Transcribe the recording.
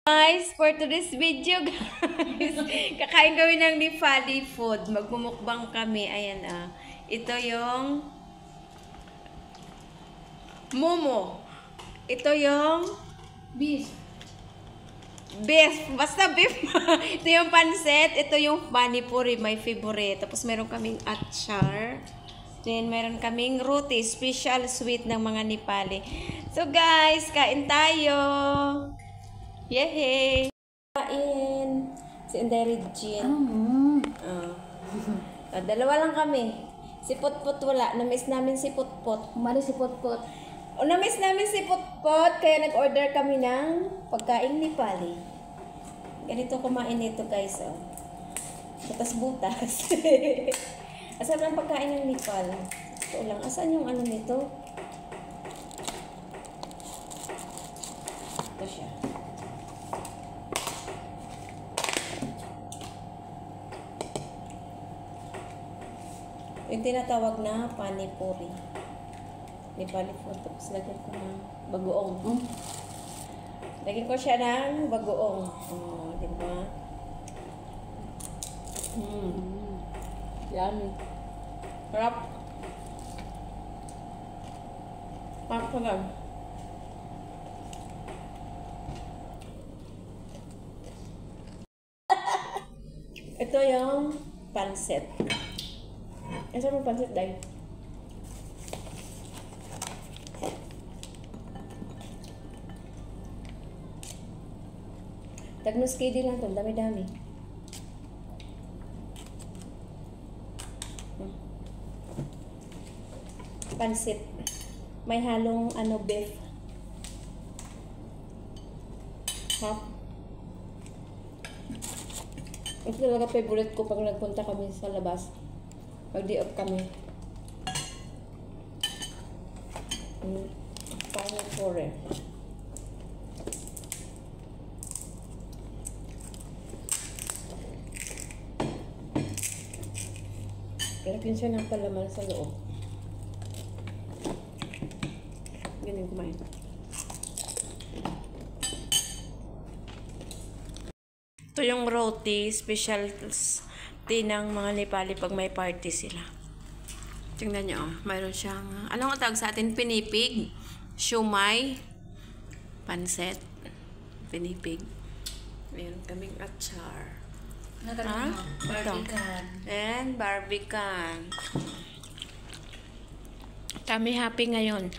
Guys, for today's video, guys, kakain kami ng Nepali food. Magmumukbang kami. Ayan, ito yung momo. Ito yung beef. Beef. Basta beef. Ito yung pansit. Ito yung panipuri, my favorite. Tapos meron kaming achar. Then meron kaming roti, special sweet ng mga Nepali. So guys, kain tayo. Yehey! Kain! Si Inday Regine. Dalawa lang kami. Si Putput wala. Namiss namin si Putput. Umalis si Putput. Namiss namin si Putput. Kaya nag-order kami ng pagkain Nepali. Ganito kumain nito guys. Butas-butas. Asan ang pagkain ng Nepal? Ito lang. Asan yung ano nito? Ito siya. Yung tinatawag na panipuri. Nepali food. Tapos lagyan ko ng bagoong. Lagyan ko siya ng bagoong. Oh, diba? Yummy. Sarap. Sarap ka lang. Ito yung pansit. Asa mo pansit, Day? Tagnos KD lang to. Dami-dami. Pansit. May halong beef. Ito talaga favorite ko pag nagpunta kami sa labas. Pag-day off kami. Panipuri. Lagyan siya ng palaman sa loob. Ganyan kumain. Ito yung roti, specialty ng mga Nepali pag may party sila. Tingnan nyo, mayroon siyang, anong tawag sa atin? Pinipig, siumay, pansit, pinipig. Mayroon kaming achar. Barbican. And barbican. Kami happy ngayon.